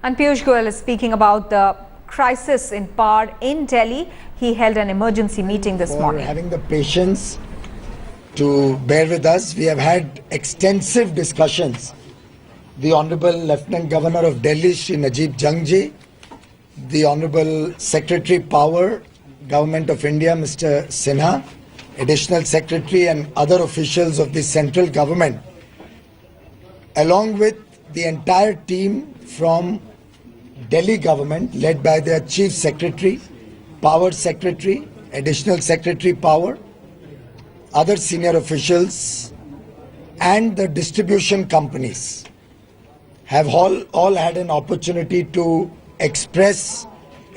And Piyush Goyal is speaking about the crisis in power in Delhi. He held an emergency meeting this morning. Having the patience to bear with us. We have had extensive discussions. The Honorable Lieutenant Governor of Delhi, Shri Najib Jangji, the Honorable Secretary Power, Government of India, Mr. Sinha, Additional Secretary and other officials of the central government, along with the entire team from Delhi government led by their Chief Secretary, Power Secretary, Additional Secretary Power, other senior officials and the distribution companies have all had an opportunity to express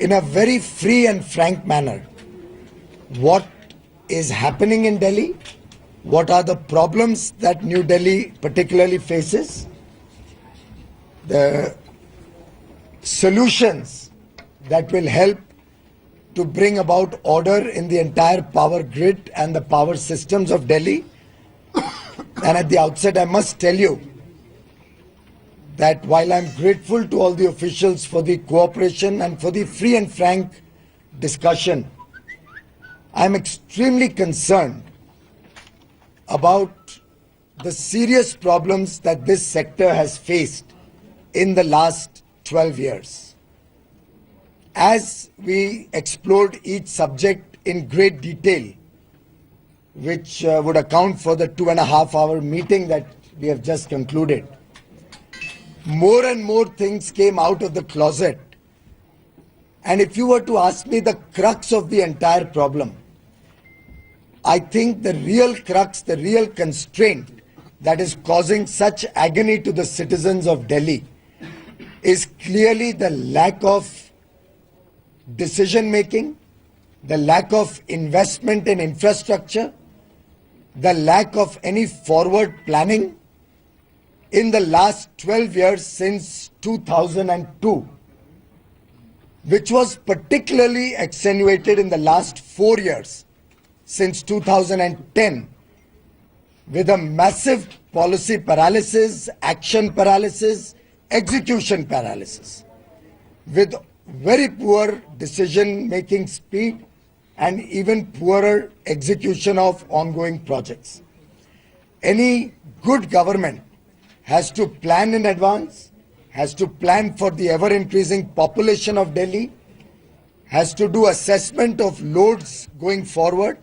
in a very free and frank manner what is happening in Delhi, what are the problems that New Delhi particularly faces, the solutions that will help to bring about order in the entire power grid and the power systems of Delhi. And at the outset, I must tell you that while I'm grateful to all the officials for the cooperation and for the free and frank discussion, I'm extremely concerned about the serious problems that this sector has faced in the last 12 years. As we explored each subject in great detail, which would account for the 2.5-hour meeting that we have just concluded, more and more things came out of the closet. And if you were to ask me the crux of the entire problem, I think the real crux, the real constraint that is causing such agony to the citizens of Delhi is clearly the lack of decision making, the lack of investment in infrastructure, the lack of any forward planning in the last 12 years since 2002, which was particularly accentuated in the last 4 years since 2010 with a massive policy paralysis, action paralysis, execution paralysis, with very poor decision-making speed and even poorer execution of ongoing projects. Any good government has to plan in advance, has to plan for the ever-increasing population of Delhi, has to do assessment of loads going forward,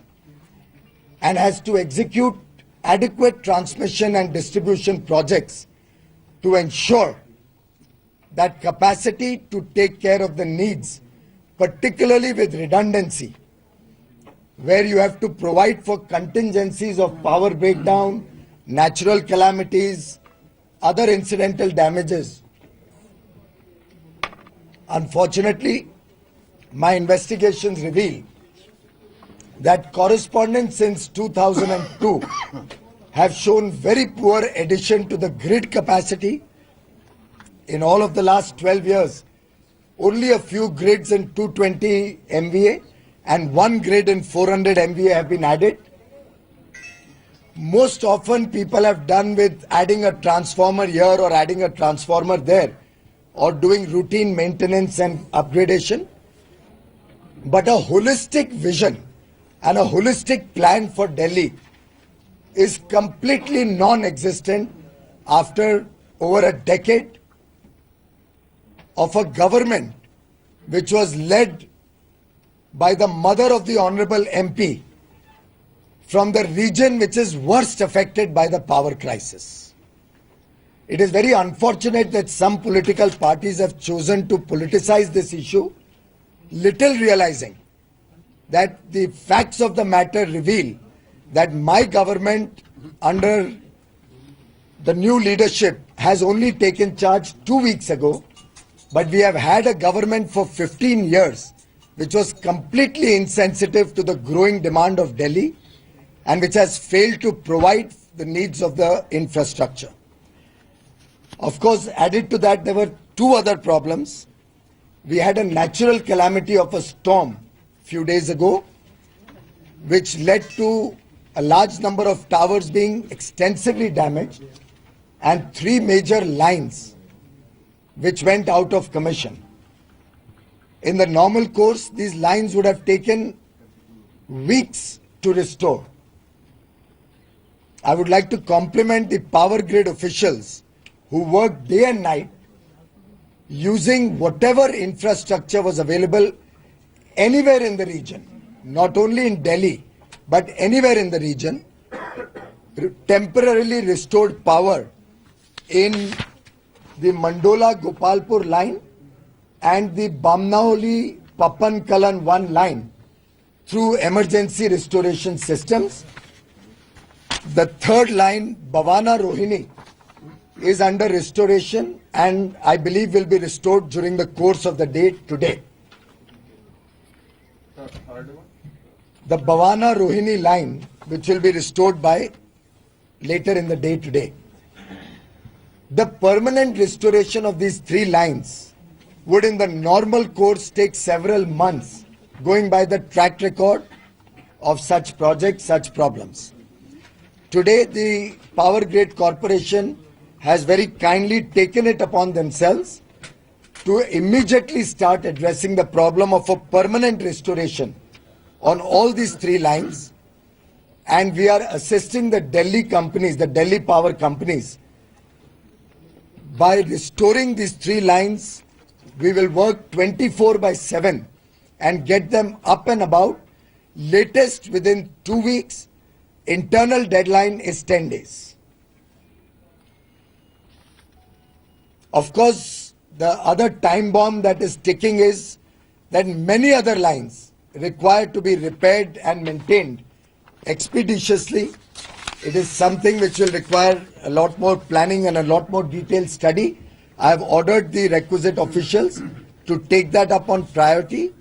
and has to execute adequate transmission and distribution projects to ensure that capacity to take care of the needs, particularly with redundancy, where you have to provide for contingencies of power breakdown, natural calamities, other incidental damages. Unfortunately, my investigations reveal that correspondents since 2002 have shown very poor addition to the grid capacity. In all of the last 12 years, only a few grids in 220 MVA and one grid in 400 MVA have been added. Most often people have done with adding a transformer here or adding a transformer there or doing routine maintenance and upgradation. But a holistic vision and a holistic plan for Delhi is completely non-existent after over a decade of a government which was led by the mother of the Honorable MP from the region which is worst affected by the power crisis. It is very unfortunate that some political parties have chosen to politicize this issue, little realizing that the facts of the matter reveal that my government under the new leadership has only taken charge 2 weeks ago, but we have had a government for 15 years which was completely insensitive to the growing demand of Delhi and which has failed to provide the needs of the infrastructure. Of course, added to that, there were two other problems. We had a natural calamity of a storm a few days ago, which led to a large number of towers being extensively damaged and 3 major lines which went out of commission. In the normal course, these lines would have taken weeks to restore. I would like to compliment the power grid officials who worked day and night using whatever infrastructure was available anywhere in the region, not only in Delhi, but anywhere in the region, temporarily restored power in the Mandola Gopalpur line and the Bamnauli Papankalan 1 line through emergency restoration systems. The third line, Bhavana Rohini, is under restoration and I believe will be restored during the course of the day today. The Bhavana Rohini line, which will be restored by later in the day today. The permanent restoration of these three lines would in the normal course take several months, going by the track record of such projects, such problems. Today, the Power Grid Corporation has very kindly taken it upon themselves to immediately start addressing the problem of a permanent restoration on all these three lines, and we are assisting the Delhi companies, the Delhi power companies. By restoring these three lines, we will work 24/7 and get them up and about, latest within 2 weeks. Internal deadline is 10 days. Of course, the other time bomb that is ticking is that many other lines require to be repaired and maintained expeditiously. It is something which will require a lot more planning and a lot more detailed study. I have ordered the requisite officials to take that up on priority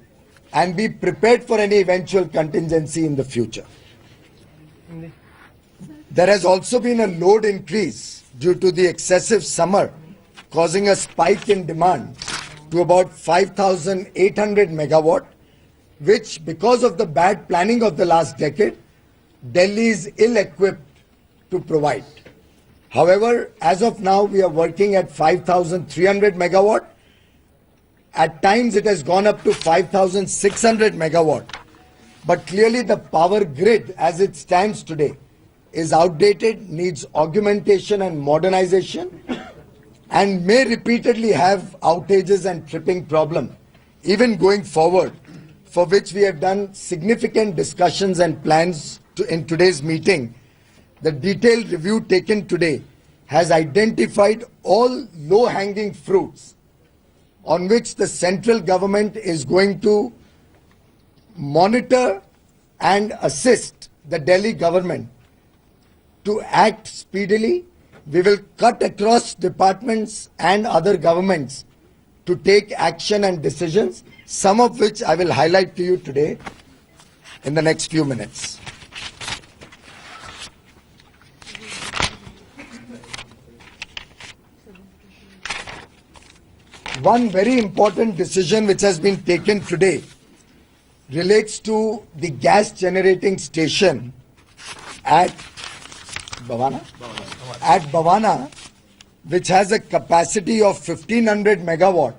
and be prepared for any eventual contingency in the future. There has also been a load increase due to the excessive summer, causing a spike in demand to about 5,800 megawatt, which because of the bad planning of the last decade, Delhi is ill-equipped to provide. However, as of now, we are working at 5,300 megawatt. At times, it has gone up to 5,600 megawatt. But clearly, the power grid, as it stands today, is outdated, needs augmentation and modernization, and may repeatedly have outages and tripping problem, even going forward, for which we have done significant discussions and plans in today's meeting. The detailed review taken today has identified all low-hanging fruits on which the central government is going to monitor and assist the Delhi government to act speedily. We will cut across departments and other governments to take action and decisions, some of which I will highlight to you today in the next few minutes. One very important decision which has been taken today relates to the gas generating station at Bhavana, which has a capacity of 1500 megawatt,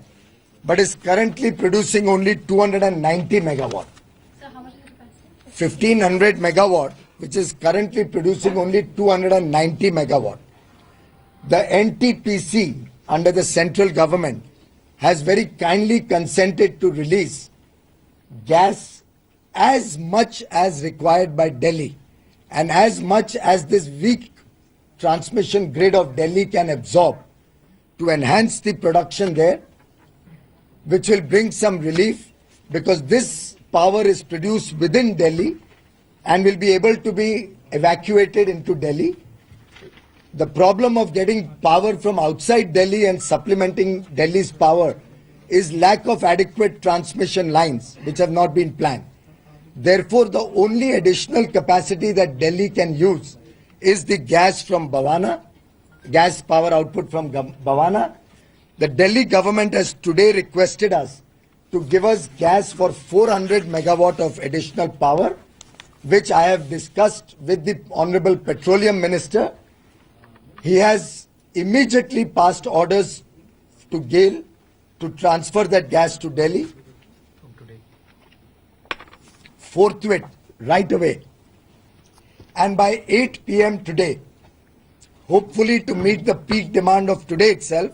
but is currently producing only 290 megawatt. So how much is the capacity? 1500 megawatt, which is currently producing only 290 megawatt. The NTPC under the central government has very kindly consented to release gas as much as required by Delhi and as much as this weak transmission grid of Delhi can absorb to enhance the production there, which will bring some relief because this power is produced within Delhi and will be able to be evacuated into Delhi. The problem of getting power from outside Delhi and supplementing Delhi's power is lack of adequate transmission lines which have not been planned. Therefore, the only additional capacity that Delhi can use is the gas from Bhavana, gas power output from Bhavana. The Delhi government has today requested us to give us gas for 400 megawatt of additional power, which I have discussed with the Honorable Petroleum Minister. He has immediately passed orders to GAIL to transfer that gas to Delhi forthwith, right away. And by 8 p.m. today, hopefully to meet the peak demand of today itself,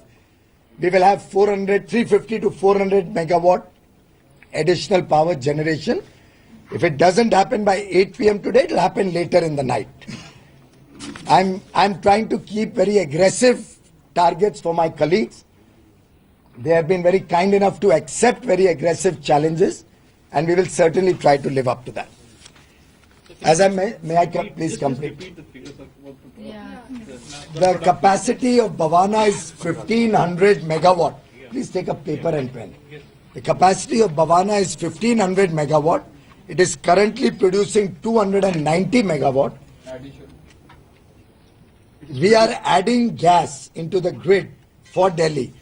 we will have 350 to 400 megawatt additional power generation. If it doesn't happen by 8 p.m. today, it will happen later in the night. I'm trying to keep very aggressive targets for my colleagues. They have been very kind enough to accept very aggressive challenges, and we will certainly try to live up to that. As I may I please complete? Yeah. The capacity of Bhavana is 1500 megawatt. Please take a paper and pen. The capacity of Bhavana is 1500 megawatt. It is currently producing 290 megawatt. We are adding gas into the grid for Delhi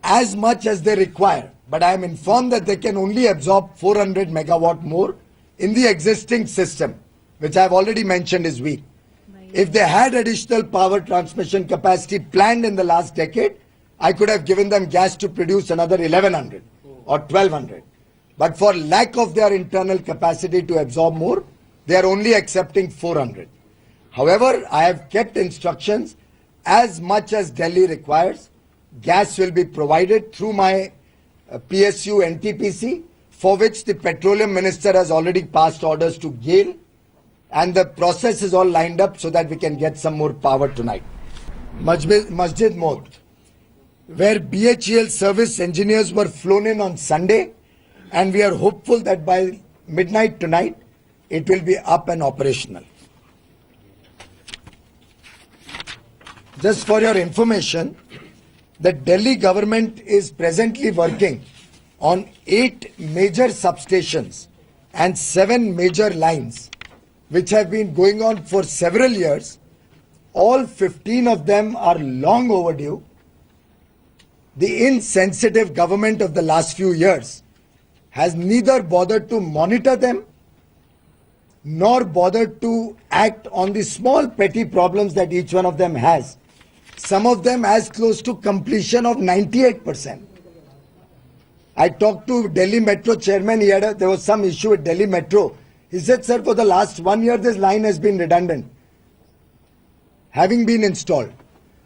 as much as they require. But I am informed that they can only absorb 400 megawatt more in the existing system, which I have already mentioned is weak. If they had additional power transmission capacity planned in the last decade, I could have given them gas to produce another 1100 or 1200. But for lack of their internal capacity to absorb more, they are only accepting 400. However, I have kept instructions as much as Delhi requires. Gas will be provided through my PSU NTPC, for which the Petroleum Minister has already passed orders to GAIL, and the process is all lined up so that we can get some more power tonight. Masjid Mod, where BHEL service engineers were flown in on Sunday, and we are hopeful that by midnight tonight, it will be up and operational. Just for your information, the Delhi government is presently working on 8 major substations and 7 major lines, which have been going on for several years. All 15 of them are long overdue. The insensitive government of the last few years has neither bothered to monitor them nor bothered to act on the small petty problems that each one of them has. Some of them as close to completion of 98%. I talked to Delhi Metro chairman, there was some issue with Delhi Metro. He said, sir, for the last 1 year, this line has been redundant, having been installed.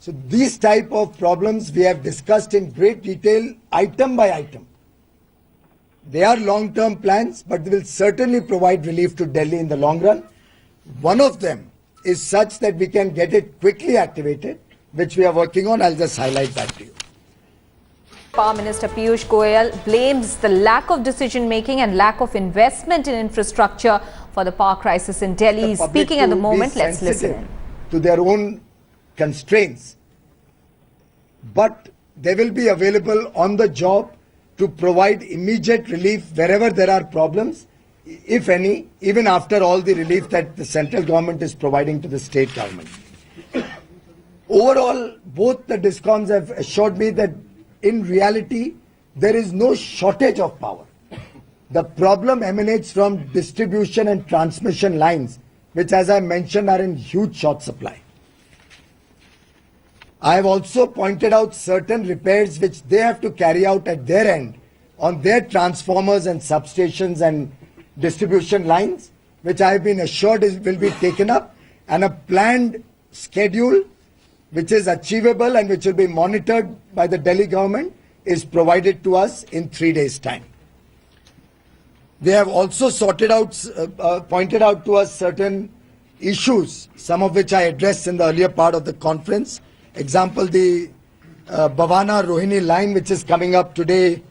So these type of problems we have discussed in great detail, item by item. They are long-term plans, but they will certainly provide relief to Delhi in the long run. One of them is such that we can get it quickly activated, which we are working on. I'll just highlight that to you. Power Minister Piyush Goyal blames the lack of decision-making and lack of investment in infrastructure for the power crisis in Delhi. He's speaking at the moment. Let's listen to their own constraints, but they will be available on the job to provide immediate relief wherever there are problems, if any, even after all the relief that the central government is providing to the state government. Overall, both the DISCOMs have assured me that in reality, there is no shortage of power. The problem emanates from distribution and transmission lines, which, as I mentioned, are in huge short supply. I have also pointed out certain repairs which they have to carry out at their end on their transformers and substations and distribution lines, which I have been assured will be taken up, and a planned schedule which is achievable and which will be monitored by the Delhi government is provided to us in 3 days' time. They have also pointed out to us certain issues, some of which I addressed in the earlier part of the conference. Example, the Bhavana Rohini line, which is coming up today,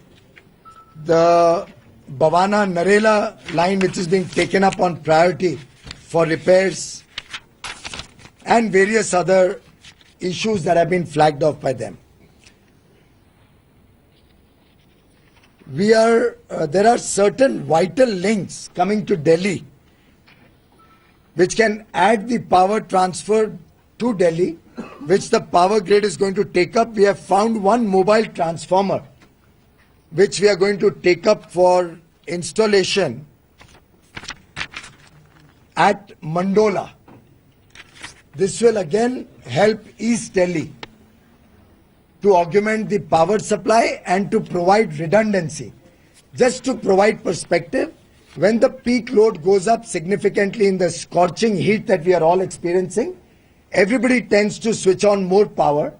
the Bhavana Narela line, which is being taken up on priority for repairs, and various other issues that have been flagged off by them. There are certain vital links coming to Delhi which can add the power transfer to Delhi, which the power grid is going to take up. We have found one mobile transformer which we are going to take up for installation at Mandola. This will again help East Delhi to augment the power supply and to provide redundancy. Just to provide perspective, when the peak load goes up significantly in the scorching heat that we are all experiencing, everybody tends to switch on more power.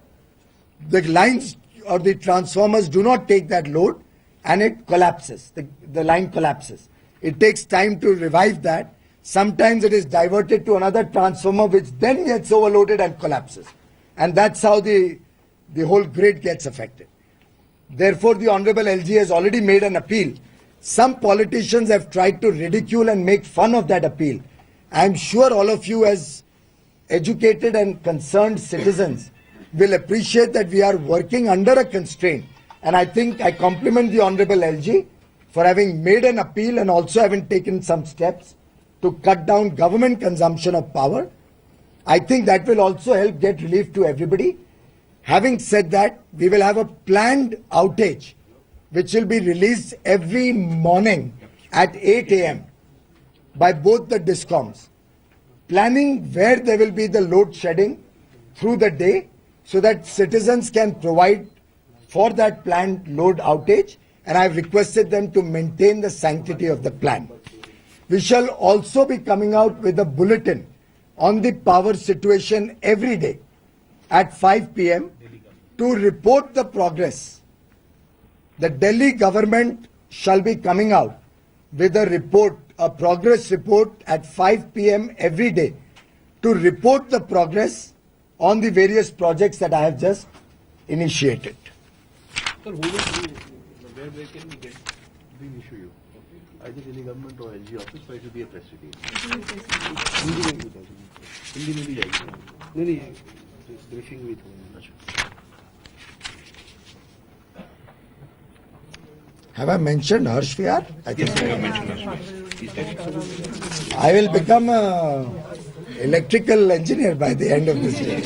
The lines or the transformers do not take that load and it collapses. The line collapses. It takes time to revive that. Sometimes it is diverted to another transformer which then gets overloaded and collapses. And that's how the whole grid gets affected. Therefore, the Honorable LG has already made an appeal. Some politicians have tried to ridicule and make fun of that appeal. I am sure all of you as educated and concerned citizens will appreciate that we are working under a constraint. And I think I compliment the Honorable LG for having made an appeal and also having taken some steps to cut down government consumption of power. I think that will also help get relief to everybody. Having said that, we will have a planned outage which will be released every morning at 8 a.m. by both the DISCOMs, planning where there will be the load shedding through the day so that citizens can provide for that planned load outage, and I have requested them to maintain the sanctity of the plan. We shall also be coming out with a bulletin on the power situation every day at 5 p.m. to report the progress. The Delhi government shall be coming out with a report, a progress report at 5 p.m. every day to report the progress on the various projects that I have just initiated. Sir, who will be, where can we get, we issue you? Either Delhi government or LG office, or it will be a press release? Hindi में भी जाएगी नहीं briefing भी थोड़ी. Have I mentioned Harsh Vihar? I think I will become an electrical engineer by the end of this year.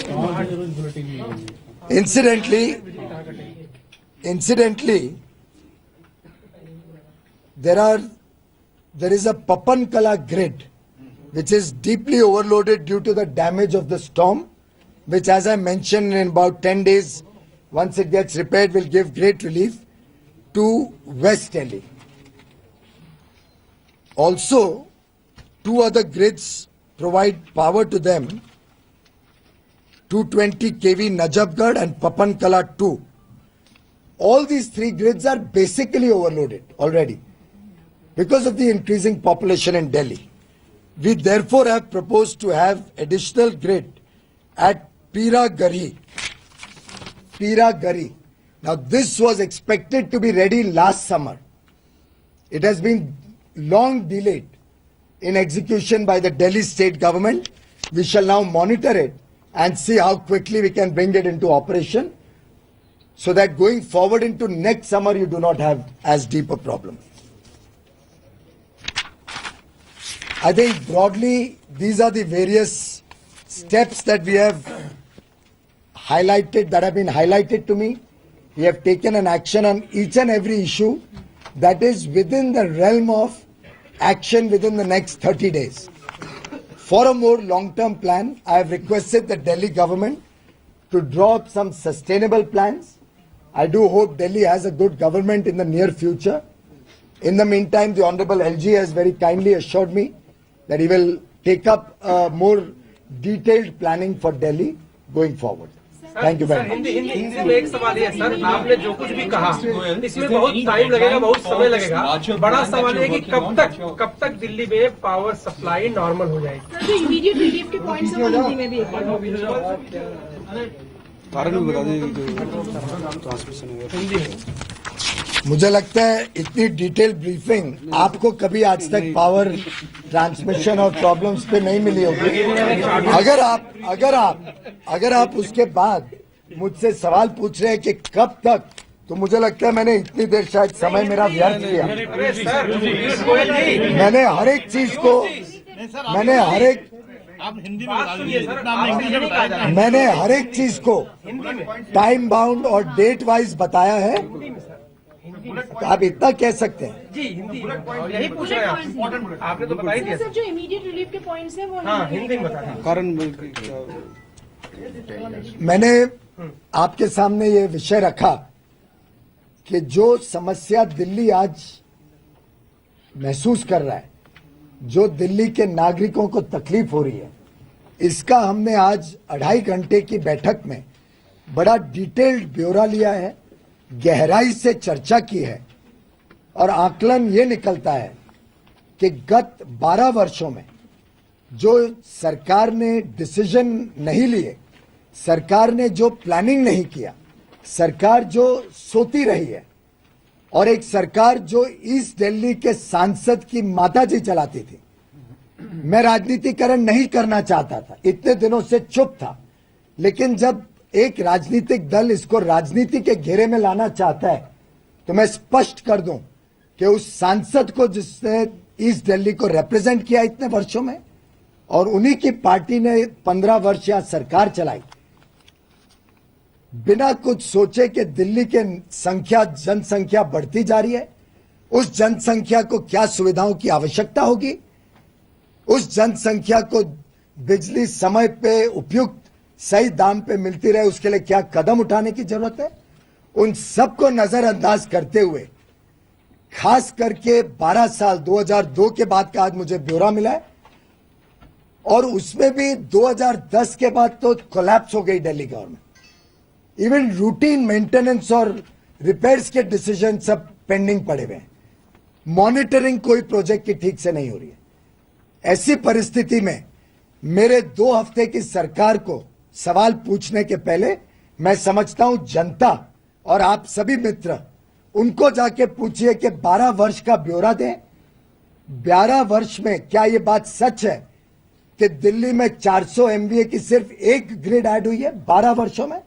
Incidentally, there is a Papankala grid which is deeply overloaded due to the damage of the storm, which, as I mentioned, in about 10 days, once it gets repaired, will give great relief to West Delhi. Also, two other grids provide power to them, 220 kV Najafgarh and Papankala 2. All these three grids are basically overloaded already because of the increasing population in Delhi. We therefore have proposed to have additional grid at Piragari. Now this was expected to be ready last summer. It has been long delayed in execution by the Delhi state government. We shall now monitor it and see how quickly we can bring it into operation so that going forward into next summer you do not have as deep a problem. I think broadly these are the various steps that we have highlighted, that have been highlighted to me. We have taken an action on each and every issue that is within the realm of action within the next 30 days. For a more long-term plan, I have requested the Delhi government to draw up some sustainable plans. I do hope Delhi has a good government in the near future. In the meantime, the Honorable LG has very kindly assured me that he will take up more detailed planning for Delhi going forward. Thank you very much. Hindi में एक सवाल है sir, आपने जो कुछ भी कहा इसमें बहुत टाइम लगेगा, बहुत समय लगेगा. बड़ा सवाल है कि कब तक दिल्ली में पावर सप्लाई नॉर्मल हो जाएगी. सर, जो इमीडिएट रिलीफ के पॉइंट्स हैं वो हिंदी में भी एक बार कारण भी बता दें जो ट्रांसमिशन है. मुझे लगता है इतनी डिटेल ब्रीफिंग आपको कभी आज तक पावर ट्रांसमिशन और प्रॉब्लम्स पे नहीं मिली होगी. अगर आप उसके बाद मुझसे सवाल पूछ रहे हैं कि कब तक, तो मुझे लगता है मैंने इतनी देर शायद समय मेरा व्यर्थ किया. मैंने हर एक चीज को मैंने हर एक चीज को टाइम बाउंड और डेट वाइज बताया है. आप इतना कह सकते हैं. जी हिंदी में यही पूछ रहे हैं. आपने तो बता ही दिया सर, जो इमीडिएट रिलीफ के पॉइंट्स हैं वो हाँ हिंदी में बता दें. कारण मैंने आपके सामने ये विषय रखा कि जो समस्या दिल्ली आज महसूस कर रहा है, जो दिल्ली के नागरिकों को तकलीफ हो रही है, इसका हमने आज 2.5 घंटे की बैठक में बड़ा डिटेल्ड ब्यौरा लिया है, गहराई से चर्चा की है और आकलन ये निकलता है कि गत 12 वर्षों में जो सरकार ने डिसीजन नहीं लिए, सरकार ने जो प्लानिंग नहीं किया, सरकार जो सोती रही है और एक सरकार जो ईस्ट दिल्ली के सांसद की माताजी चलाती थी। मैं राजनीतिकरण नहीं करना चाहता था, इतने दिनों से चुप था, लेकिन जब एक राजनीतिक दल इसको राजनीति के घेरे में लाना चाहता है तो मैं स्पष्ट कर दूं कि उस सांसद को जिसने ईस्ट दिल्ली को रिप्रेजेंट किया इतने वर्षों में और उन्हीं की पार्टी ने 15 वर्ष यहां सरकार चलाई, बिना कुछ सोचे कि दिल्ली के जनसंख्या बढ़ती जा रही है, उस जनसंख्या को क्या सुविधाओं की आवश्यकता होगी, उस जनसंख्या को बिजली समय पे उपयुक्त सही दाम पे मिलती रहे, उसके लिए क्या कदम उठाने की जरूरत है, उन सबको नजरअंदाज करते हुए खास करके 12 साल 2002 के बाद का आज मुझे ब्यौरा मिला है और उसमें भी 2010 के बाद तो कोलैप्स हो गई Delhi government. Even routine maintenance और रिपेयर्स के डिसीजन सब पेंडिंग पड़े हुए हैं, मॉनिटरिंग कोई प्रोजेक्ट की ठीक से नहीं हो रही है। ऐसी परिस्थिति में मेरे 2 हफ्ते की सरकार को सवाल पूछने के पहले मैं समझता हूं जनता और आप सभी मित्र उनको जाके पूछिए कि 12 वर्ष का ब्यौरा दें। 12 वर्ष में क्या ये बात सच है कि दिल्ली में 400 MVA की सिर्फ एक ग्रिड ऐड हुई है 12 वर्षों में?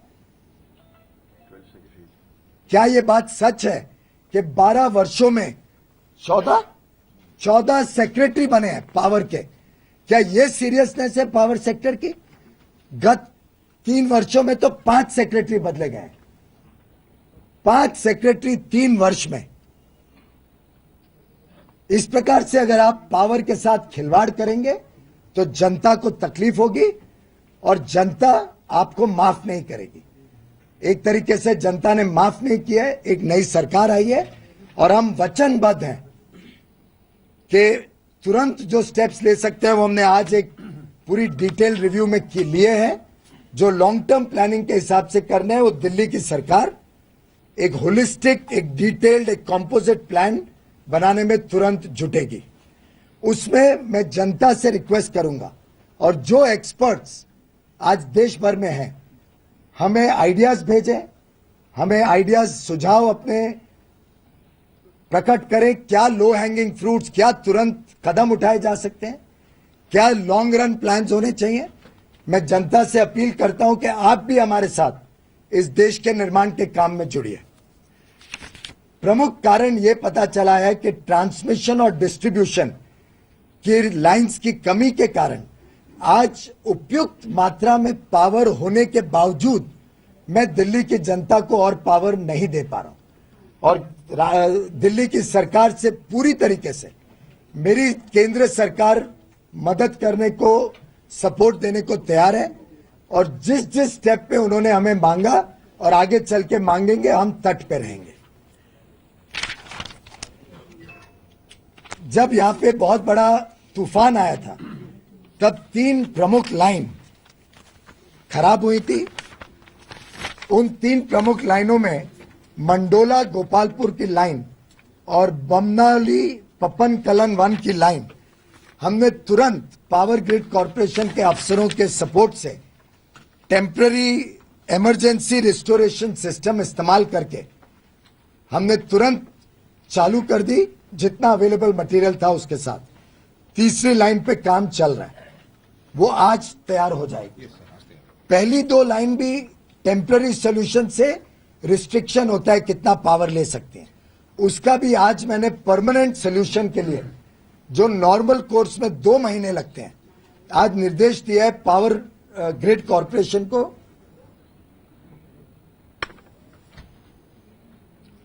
क्या ये बात सच है कि 12 वर्षों में 14 सेक्रेटरी बने हैं पावर के? क्या ये सीरियसनेस है पावर सेक्टर की? गत 3 वर्षों में तो 5 सेक्रेटरी बदले गए, 5 सेक्रेटरी 3 वर्ष में। इस प्रकार से अगर आप पावर के साथ खिलवाड़ करेंगे तो जनता को तकलीफ होगी और जनता आपको माफ नहीं करेगी। एक तरीके से जनता ने माफ नहीं किया है, एक नई सरकार आई है और हम वचनबद्ध हैं कि तुरंत जो स्टेप्स ले सकते हैं वो हमने आज एक पूरी डिटेल रिव्यू में लिए हैं। जो लॉन्ग टर्म प्लानिंग के हिसाब से करना है वो दिल्ली की सरकार एक होलिस्टिक, एक डिटेल्ड, एक कॉम्पोजिट प्लान बनाने में तुरंत जुटेगी। उसमें मैं जनता से रिक्वेस्ट करूंगा और जो एक्सपर्ट्स आज देश भर में हैं हमें आइडियाज भेजें, हमें आइडियाज सुझाव अपने प्रकट करें। क्या लो हैंगिंग फ्रूट्स, क्या तुरंत कदम उठाए जा सकते हैं, क्या लॉन्ग रन प्लान्स होने चाहिए। मैं जनता से अपील करता हूं कि आप भी हमारे साथ इस देश के निर्माण के काम में जुड़िए। प्रमुख कारण यह पता चला है कि ट्रांसमिशन और डिस्ट्रीब्यूशन की लाइंस की कमी के कारण आज उपयुक्त मात्रा में पावर होने के बावजूद मैं दिल्ली की जनता को और पावर नहीं दे पा रहा हूं और दिल्ली की सरकार से पूरी तरीके से मेरी केंद्र सरकार मदद करने को, सपोर्ट देने को तैयार है और जिस जिस स्टेप पे उन्होंने हमें मांगा और आगे चल के मांगेंगे, हम तट पे रहेंगे। जब यहां पे बहुत बड़ा तूफान आया था तब 3 प्रमुख लाइन खराब हुई थी। उन 3 प्रमुख लाइनों में मंडोला गोपालपुर की लाइन और बमनाली पपन कलन 1 की लाइन हमने तुरंत पावर ग्रिड कॉरपोरेशन के अफसरों के सपोर्ट से टेम्पररी इमरजेंसी रिस्टोरेशन सिस्टम इस्तेमाल करके हमने तुरंत चालू कर दी, जितना अवेलेबल मटेरियल था उसके साथ। तीसरी लाइन पे काम चल रहा है, वो आज तैयार हो जाएगी। पहली 2 लाइन भी टेम्पररी सॉल्यूशन से रिस्ट्रिक्शन होता है कितना पावर ले सकते हैं, उसका भी आज मैंने परमानेंट सॉल्यूशन के लिए जो नॉर्मल कोर्स में 2 महीने लगते हैं, आज निर्देश दिया है पावर ग्रिड कॉरपोरेशन को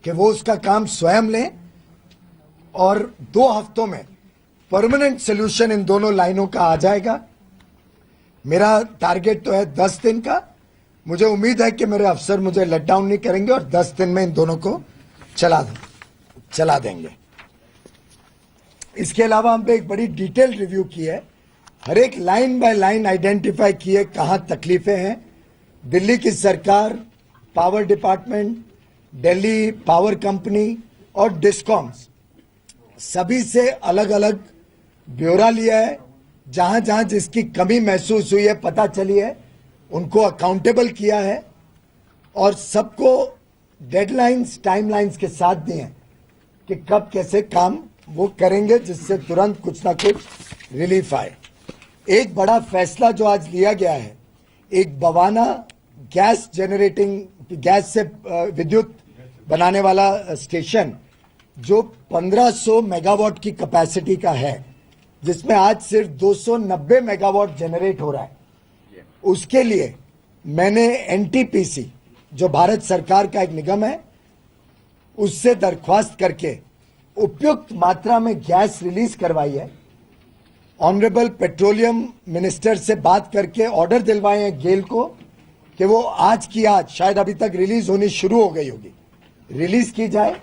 कि वो उसका काम स्वयं लें और 2 हफ्तों में परमानेंट सॉल्यूशन इन दोनों लाइनों का आ जाएगा। मेरा टारगेट तो है 10 दिन का मुझे उम्मीद है कि मेरे अफसर मुझे लेट डाउन नहीं करेंगे और 10 दिन में इन दोनों को चला देंगे। इसके अलावा हम पे एक बड़ी डिटेल रिव्यू की है, हर एक लाइन बाय लाइन आइडेंटिफाई की है कहां तकलीफें हैं। दिल्ली की सरकार, power department, Delhi power company और डिस्कॉम्स सभी से अलग अलग ब्यौरा लिया है। जहां जहां जिसकी कमी महसूस हुई है, पता चली है, उनको अकाउंटेबल किया है और सबको डेडलाइंस, टाइमलाइंस के साथ दिए हैं कि कब कैसे काम वो करेंगे, जिससे तुरंत कुछ ना कुछ रिलीफ आए। एक बड़ा फैसला जो आज लिया गया है, एक बवाना गैस से विद्युत बनाने वाला स्टेशन जो 1500 मेगावाट की कैपेसिटी का है, जिसमें आज सिर्फ 290 मेगावाट जनरेट हो रहा है, उसके लिए मैंने एनटीपीसी जो भारत सरकार का एक निगम है, उससे दरख्वास्त करके उपयुक्त मात्रा में गैस रिलीज करवाई है। ऑनरेबल पेट्रोलियम मिनिस्टर से बात करके ऑर्डर दिलवाए हैं गेल को कि वो आज की आज, शायद अभी तक रिलीज होनी शुरू हो गई होगी, रिलीज की जाए।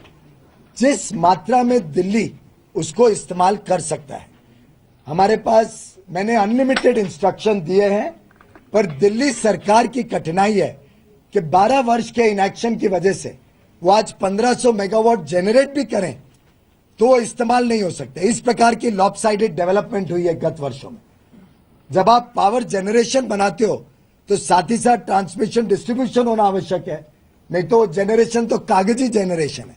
जिस मात्रा में दिल्ली उसको इस्तेमाल कर सकता है, हमारे पास मैंने अनलिमिटेड इंस्ट्रक्शन दिए हैं, पर दिल्ली सरकार की कठिनाई है कि 12 वर्ष के इनएक्शन की वजह से वो आज 1500 मेगावाट जनरेट भी करें तो वो इस्तेमाल नहीं हो सकते। इस प्रकार की लॉपसाइडेड डेवलपमेंट हुई है गत वर्षों में। जब आप पावर जनरेशन बनाते हो तो साथ ही साथ ट्रांसमिशन डिस्ट्रीब्यूशन होना आवश्यक है, नहीं तो जनरेशन तो कागजी जनरेशन है।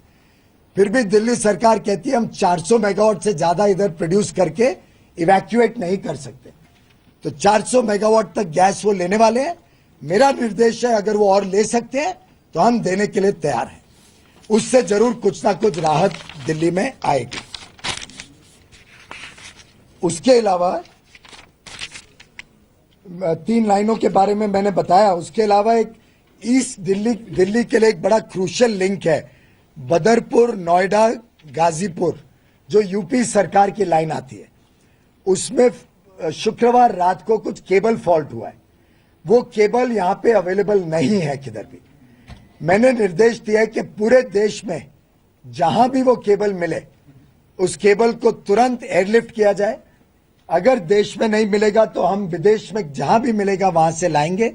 फिर भी दिल्ली सरकार कहती है हम 400 मेगावाट से ज्यादा इधर प्रोड्यूस करके इवैक्यूएट नहीं कर सकते। तो 400 मेगावाट तक गैस वो लेने वाले हैं। मेरा निर्देश है अगर वो और ले सकते हैं तो हम देने के लिए तैयार हैं। उससे जरूर कुछ ना कुछ राहत दिल्ली में आएगी। उसके अलावा 3 लाइनों के बारे में मैंने बताया। उसके अलावा एक ईस्ट दिल्ली के लिए एक बड़ा क्रूशियल लिंक है, बदरपुर, नोएडा, गाजीपुर, जो यूपी सरकार की लाइन आती है। उसमें शुक्रवार रात को कुछ केबल फॉल्ट हुआ है। वो केबल यहां पे अवेलेबल नहीं है किधर भी। मैंने निर्देश दिया है कि पूरे देश में जहां भी वो केबल मिले, उस केबल को तुरंत एयरलिफ्ट किया जाए। अगर देश में नहीं मिलेगा तो हम विदेश में जहां भी मिलेगा वहां से लाएंगे।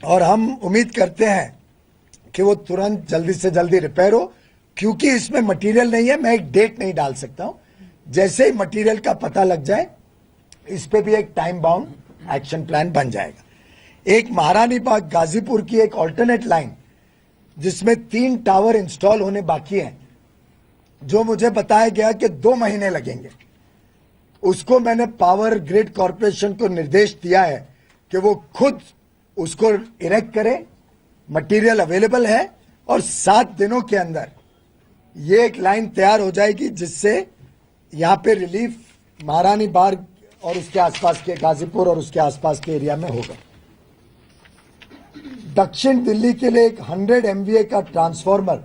और हम उम्मीद करते हैं कि वो तुरंत जल्दी से जल्दी रिपेयर हो। क्योंकि इसमें मटेरियल नहीं है, मैं एक डेट नहीं डाल सकता हूं। जैसे ही मटेरियल का पता लग जाए, इस पे भी एक टाइम बाउंड एक्शन प्लान बन जाएगा। एक महारानी बाग गाजीपुर की एक ऑल्टरनेट लाइन, जिसमें 3 टावर इंस्टॉल होने बाकी हैं, जो मुझे बताया गया कि 2 महीने लगेंगे। उसको मैंने पावर ग्रिड कॉरपोरेशन को निर्देश दिया है कि वो खुद उसको इरेक्ट करे। मटेरियल अवेलेबल है और 7 दिनों के अंदर ये एक लाइन तैयार हो जाएगी, जिससे यहां पे रिलीफ महारानी बाग और उसके आसपास के गाजीपुर और उसके आसपास के एरिया में होगा। दक्षिण दिल्ली के लिए एक 100 MVA का ट्रांसफार्मर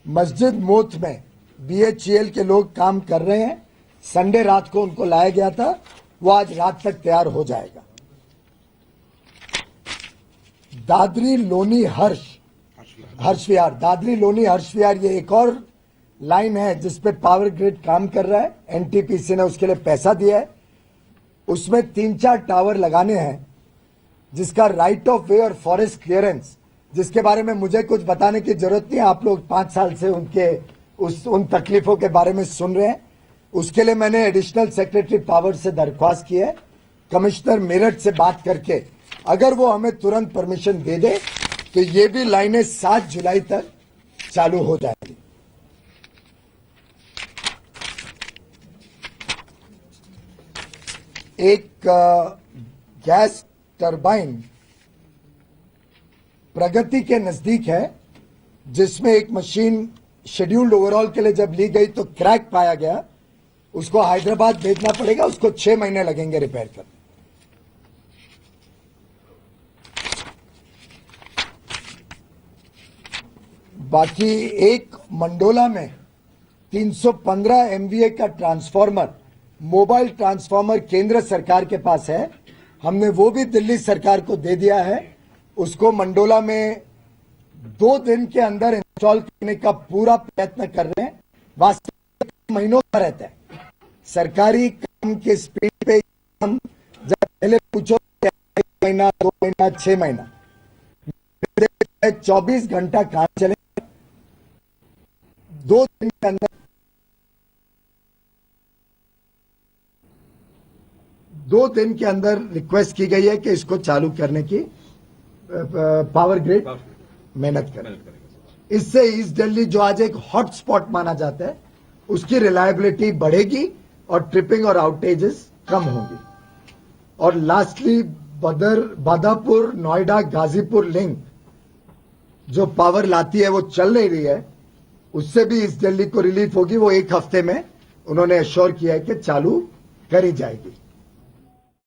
मस्जिद मोथ में BHEL के लोग काम कर रहे हैं। संडे रात को उनको लाया गया था, वो आज रात तक तैयार हो जाएगा। दादरी लोनी हर्ष विहार, दादरी लोनी हर्ष विहार, ये एक और लाइन है जिसपे पावर ग्रिड काम कर रहा है। एनटीपीसी ने उसके लिए पैसा दिया है। उसमें 3-4 टावर लगाने हैं, जिसका राइट ऑफ वे और फॉरेस्ट क्लियरेंस, जिसके बारे में मुझे कुछ बताने की जरूरत नहीं है। आप लोग 5 साल से उन तकलीफों के बारे में सुन रहे हैं। उसके लिए मैंने एडिशनल सेक्रेटरी पावर से दरख्वास्त की है। कमिश्नर मेरठ से बात करके अगर वो हमें तुरंत परमिशन दे दे तो ये भी लाइनें 7 जुलाई तक चालू हो जाएंगी। एक गैस टरबाइन प्रगति के नजदीक है, जिसमें एक मशीन शेड्यूल्ड ओवरऑल के लिए जब ली गई तो क्रैक पाया गया। उसको हैदराबाद भेजना पड़ेगा, उसको 6 महीने लगेंगे रिपेयर करने। बाकी एक मंडोला में 315 MVA का ट्रांसफार्मर मोबाइल ट्रांसफार्मर केंद्र सरकार के पास है, हमने वो भी दिल्ली सरकार को दे दिया है। उसको मंडोला में 2 दिन के अंदर इंस्टॉल करने का पूरा प्रयत्न कर रहे हैं। वास्तविक महीनों का रहता है सरकारी काम के स्पीड पे। हम जब पहले पूछो 1 महीना, 2 महीना, 6 महीना, 24 घंटा काम चले, 2 दिन के अंदर 2 दिन के अंदर रिक्वेस्ट की गई है कि इसको चालू करने की पावर ग्रिड मेहनत करें। इससे ईस्ट दिल्ली जो आज एक हॉटस्पॉट माना जाता है उसकी रिलायबिलिटी बढ़ेगी और ट्रिपिंग और आउटेजेस कम होंगी। और लास्टली बादापुर नोएडा गाजीपुर लिंक जो पावर लाती है वो चल नहीं रही है, उससे भी ईस्ट दिल्ली को रिलीफ होगी। वो 1 हफ्ते में उन्होंने एश्योर किया है कि चालू करी जाएगी।